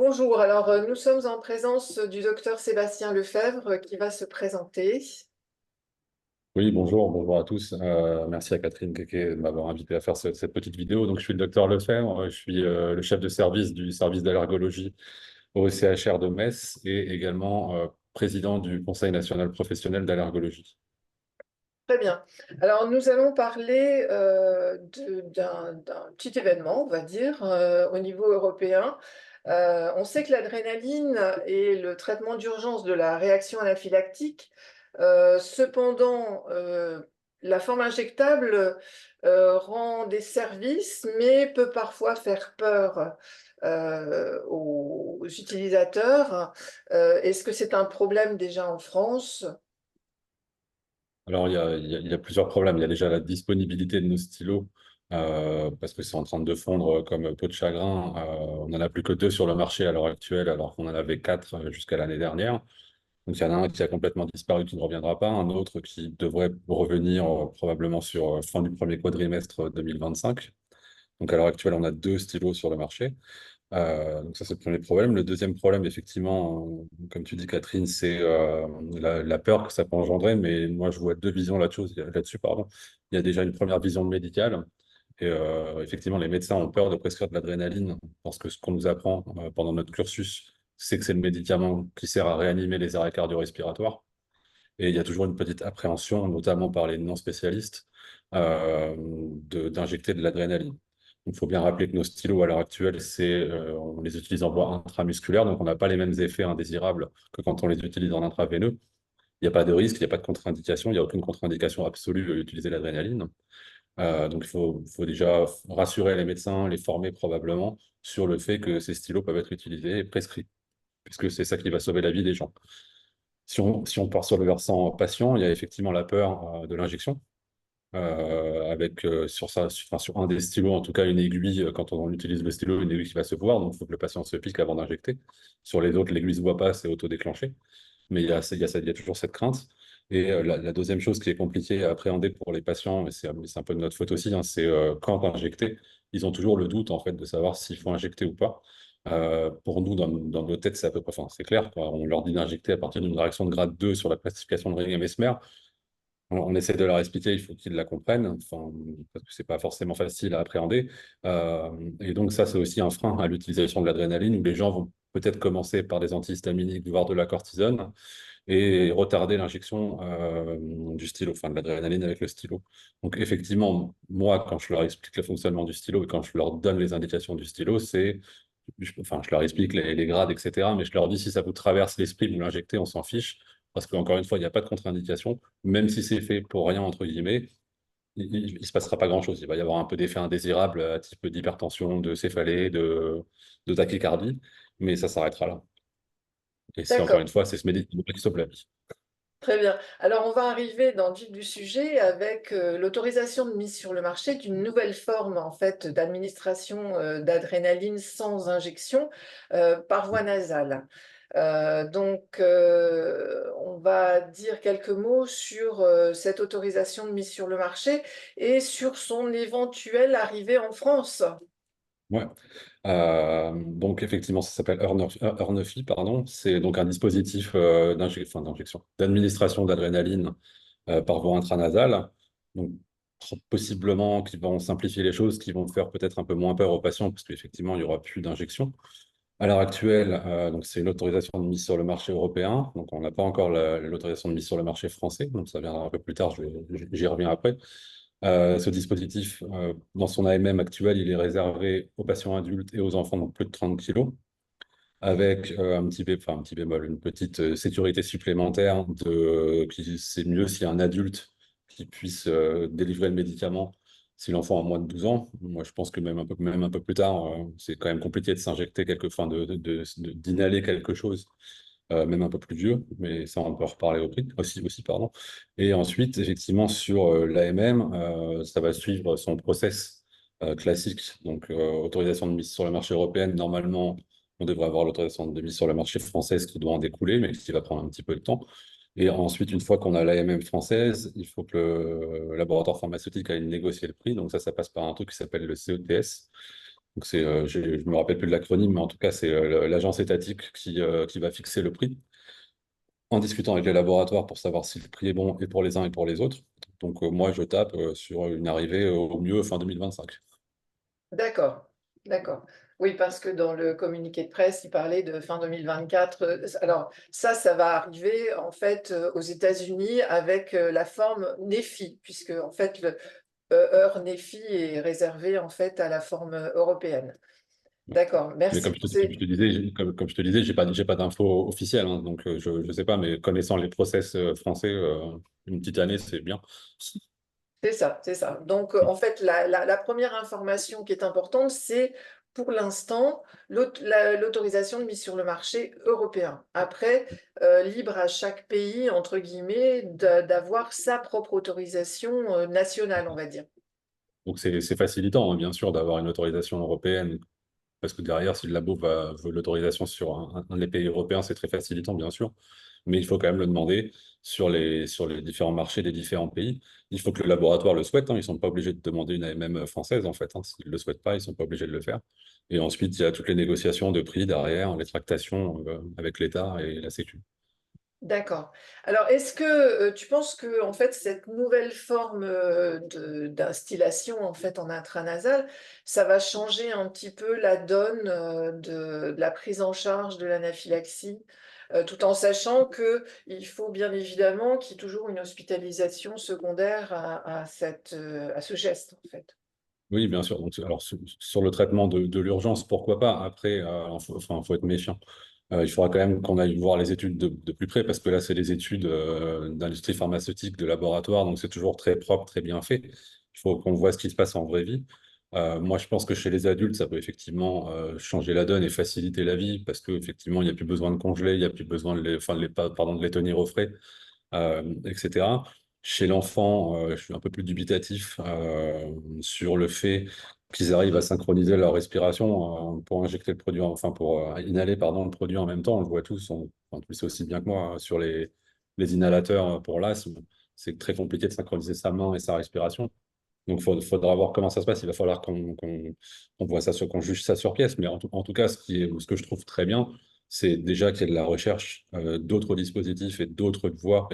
Bonjour, alors nous sommes en présence du docteur Sébastien Lefebvre qui va se présenter. Oui, bonjour à tous. Merci à Catherine Keke de m'avoir invité à faire cette petite vidéo. Donc, je suis le docteur Lefebvre, je suis le chef de service du service d'allergologie au CHR de Metz et également président du Conseil national professionnel d'allergologie. Très bien. Alors nous allons parler d'un petit événement, on va dire, au niveau européen. On sait que l'adrénaline est le traitement d'urgence de la réaction anaphylactique. Cependant, la forme injectable rend des services, mais peut parfois faire peur aux utilisateurs. Est-ce que c'est un problème déjà en France? Alors, il y a plusieurs problèmes. Il y a déjà la disponibilité de nos stylos, parce que c'est en train de fondre comme peau de chagrin. On n'en a plus que deux sur le marché à l'heure actuelle, alors qu'on en avait quatre jusqu'à l'année dernière. Donc, il y en a un qui a complètement disparu, qui ne reviendra pas, un autre qui devrait revenir probablement sur fin du premier quadrimestre 2025. Donc, à l'heure actuelle, on a deux stylos sur le marché. Donc, ça, c'est le premier problème. Le deuxième problème, effectivement, comme tu dis, Catherine, c'est la peur que ça peut engendrer. Mais moi, je vois deux visions là-dessus, pardon. Il y a déjà une première vision médicale. Et effectivement, les médecins ont peur de prescrire de l'adrénaline parce que ce qu'on nous apprend pendant notre cursus, c'est que c'est le médicament qui sert à réanimer les arrêts cardio-respiratoires. Et il y a toujours une petite appréhension, notamment par les non-spécialistes, d'injecter de l'adrénaline. Il faut bien rappeler que nos stylos, à l'heure actuelle, on les utilise en voie intramusculaire, donc on n'a pas les mêmes effets indésirables que quand on les utilise en intraveineux. Il n'y a pas de risque, il n'y a pas de contre-indication, il n'y a aucune contre-indication absolue à utiliser l'adrénaline. Donc il faut déjà rassurer les médecins, les former probablement sur le fait que ces stylos peuvent être utilisés et prescrits, puisque c'est ça qui va sauver la vie des gens. Si on part sur le versant patient, il y a effectivement la peur de l'injection, avec sur un des stylos, en tout cas une aiguille, quand on utilise le stylo, une aiguille qui va se voir, donc il faut que le patient se pique avant d'injecter. Sur les autres, l'aiguille ne se voit pas, c'est autodéclenché. Mais il y a toujours cette crainte. Et la deuxième chose qui est compliquée à appréhender pour les patients, et c'est un peu de notre faute aussi, hein, c'est quand injecter, ils ont toujours le doute en fait de savoir s'il faut injecter ou pas. Pour nous, dans nos têtes, c'est à peu près, enfin, c'est clair, quoi. On leur dit d'injecter à partir d'une réaction de grade 2 sur la classification de Ring-Mesmer. On essaie de leur expliquer, il faut qu'ils la comprennent, enfin, parce que c'est pas forcément facile à appréhender. Et donc ça, c'est aussi un frein à l'utilisation de l'adrénaline, où les gens vont peut-être commencer par des antihistaminiques, voire de la cortisone, et retarder l'injection du stylo, enfin de l'adrénaline avec le stylo. Donc effectivement, moi, quand je leur explique le fonctionnement du stylo et quand je leur donne les indications du stylo, je leur explique les grades, etc. Mais je leur dis, si ça vous traverse l'esprit de vous l'injecter, on s'en fiche. Parce qu'encore une fois, il n'y a pas de contre-indication. Même si c'est fait pour rien, entre guillemets, il ne se passera pas grand-chose. Il va y avoir un peu d'effet indésirable à type d'hypertension, de céphalée, de tachycardie, mais ça s'arrêtera là. Et c'est encore D'accord. une fois, c'est ce médicament qui sauve la vie. Très bien. Alors, on va arriver dans le vif du sujet avec l'autorisation de mise sur le marché d'une nouvelle forme en fait d'administration d'adrénaline sans injection par voie nasale. On va dire quelques mots sur cette autorisation de mise sur le marché et sur son éventuelle arrivée en France. Ouais. Donc effectivement, ça s'appelle Earnefy, pardon. C'est donc un dispositif d'injection, d'administration d'adrénaline par voie intranasale. Donc possiblement qui vont simplifier les choses, qui vont faire peut-être un peu moins peur aux patients, parce qu'effectivement, il n'y aura plus d'injection. À l'heure actuelle, donc c'est une autorisation de mise sur le marché européen. Donc on n'a pas encore l'autorisation de mise sur le marché français. Donc ça viendra un peu plus tard, j'y reviens après. Ce dispositif, dans son AMM actuel, il est réservé aux patients adultes et aux enfants de plus de 30 kilos, avec un petit bémol, une petite sécurité supplémentaire c'est mieux si un adulte qui puisse délivrer le médicament si l'enfant a moins de 12 ans. Moi, je pense que même un peu plus tard, c'est quand même compliqué de s'injecter enfin, d'inhaler quelque chose, même un peu plus vieux, mais ça, on peut en reparler aussi, pardon. Et ensuite, effectivement, sur l'AMM, ça va suivre son process classique, donc autorisation de mise sur le marché européenne. Normalement, on devrait avoir l'autorisation de mise sur le marché française qui doit en découler, mais qui va prendre un petit peu de temps. Et ensuite, une fois qu'on a l'AMM française, il faut que le laboratoire pharmaceutique aille négocier le prix. Donc ça passe par un truc qui s'appelle le CETS, Donc je me rappelle plus de l'acronyme, mais en tout cas, c'est l'agence étatique qui va fixer le prix en discutant avec les laboratoires pour savoir si le prix est bon et pour les uns et pour les autres. Donc moi, je tape sur une arrivée au mieux fin 2025. D'accord, d'accord. Oui, parce que dans le communiqué de presse, il parlait de fin 2024. Alors ça va arriver en fait aux États-Unis avec la forme NEFI, puisque en fait le heure NEFI est réservé en fait à la forme européenne. D'accord, Mais merci comme pour comme ces. je te disais, comme je te disais, j'ai pas d'infos officielles, hein, donc je ne sais pas, mais connaissant les process français, une petite année, c'est bien. C'est ça, c'est ça. Donc, en fait, la première information qui est importante, c'est pour l'instant l'autorisation de mise sur le marché européen. Après, libre à chaque pays, entre guillemets, d'avoir sa propre autorisation nationale, on va dire. Donc c'est facilitant, hein, bien sûr, d'avoir une autorisation européenne, parce que derrière, si le labo veut l'autorisation sur un des pays européens, c'est très facilitant, bien sûr, mais il faut quand même le demander sur les différents marchés des différents pays. Il faut que le laboratoire le souhaite, hein, ils ne sont pas obligés de demander une AMM française, en fait, hein. S'ils ne le souhaitent pas, ils ne sont pas obligés de le faire. Et ensuite, il y a toutes les négociations de prix derrière, les tractations avec l'État et la Sécu. D'accord. Alors, est-ce que tu penses que en fait cette nouvelle forme d'instillation en fait en intranasal, ça va changer un petit peu la donne de la prise en charge de l'anaphylaxie, tout en sachant que il faut bien évidemment qu'il y ait toujours une hospitalisation secondaire à ce geste en fait. Oui, bien sûr. Donc, alors, sur le traitement de l'urgence, pourquoi pas? Après, faut être méfiant. Il faudra quand même qu'on aille voir les études de plus près, parce que là, c'est des études d'industrie pharmaceutique, de laboratoire, donc c'est toujours très propre, très bien fait. Il faut qu'on voit ce qui se passe en vraie vie. Moi, je pense que chez les adultes, ça peut effectivement changer la donne et faciliter la vie, parce qu'effectivement, il n'y a plus besoin de congeler, il n'y a plus besoin pardon, de les tenir au frais, etc. Chez l'enfant, je suis un peu plus dubitatif sur le fait qu'ils arrivent à synchroniser leur respiration pour injecter le produit, enfin pour inhaler pardon, le produit en même temps. On le voit tous, enfin, tu le sais aussi bien que moi, sur les inhalateurs pour l'asthme, c'est très compliqué de synchroniser sa main et sa respiration. Donc, faudra voir comment ça se passe. Il va falloir qu'on voit ça qu'on juge ça sur pièce. Mais en tout cas, ce que je trouve très bien, c'est déjà qu'il y a de la recherche d'autres dispositifs et d'autres voies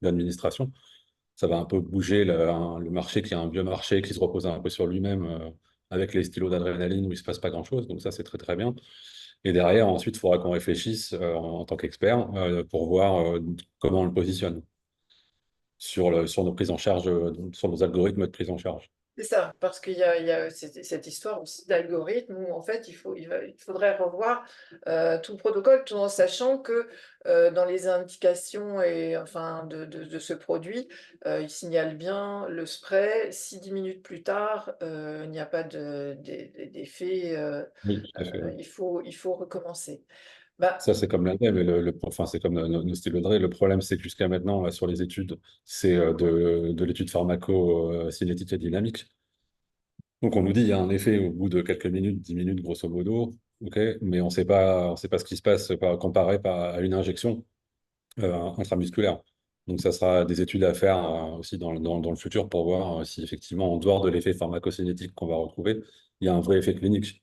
d'administration. Ça va un peu bouger le marché qui est un vieux marché qui se repose un peu sur lui-même avec les stylos d'adrénaline où il ne se passe pas grand-chose. Donc ça, c'est très très bien. Et derrière, ensuite, il faudra qu'on réfléchisse en tant qu'expert pour voir comment on le positionne sur nos prises en charge, sur nos algorithmes de prise en charge. C'est ça, parce qu'il y a cette histoire aussi d'algorithme où en fait il faudrait revoir tout le protocole tout en sachant que dans les indications et enfin de ce produit, il signale bien le spray. Si 10 minutes plus tard il n'y a pas d'effet, Oui, tout à fait. il faut recommencer. Bah, Ça, c'est comme la mais enfin, c'est comme nos stylos de Dre. Le problème, c'est que jusqu'à maintenant, là, sur les études, c'est de l'étude pharmaco-cinétique et dynamique. Donc, on nous dit il y a un effet au bout de quelques minutes, 10 minutes, grosso modo, ok, mais on sait pas ce qui se passe comparé à une injection intramusculaire. Donc, ça sera des études à faire aussi dans le futur pour voir si effectivement, en dehors de l'effet pharmacocinétique qu'on va retrouver, il y a un vrai effet clinique.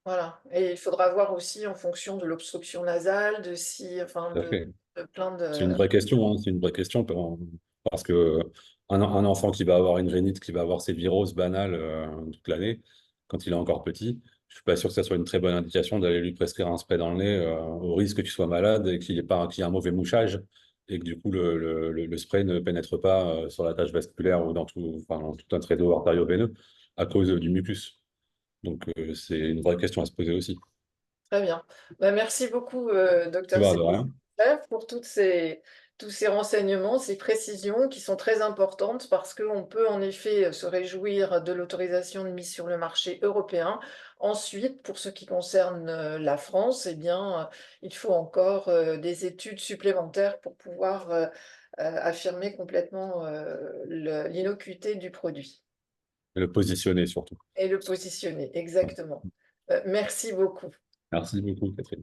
voilà, et il faudra voir aussi en fonction de l'obstruction nasale, de si, enfin Tout à fait. de plein C'est une de. vraie question, hein, c'est une vraie question parce que un enfant qui va avoir une rhinite, qui va avoir ses viroses banales toute l'année, quand il est encore petit, je suis pas sûr que ça soit une très bonne indication d'aller lui prescrire un spray dans le nez au risque qu'il soit malade et qu'il y ait un mauvais mouchage et que du coup le spray ne pénètre pas sur la cage vasculaire ou enfin, dans tout un trait d'eau artério-veineux à cause du mucus. Donc c'est une vraie question à se poser aussi. Très bien. Bah, merci beaucoup, Tu docteur vois, de rien. Sébastien, pour tous ces renseignements, ces précisions qui sont très importantes parce qu'on peut en effet se réjouir de l'autorisation de mise sur le marché européen. Ensuite, pour ce qui concerne la France, eh bien, il faut encore des études supplémentaires pour pouvoir affirmer complètement l'innocuité du produit Et le positionner surtout. et le positionner. Exactement. Merci beaucoup. Merci beaucoup, Catherine.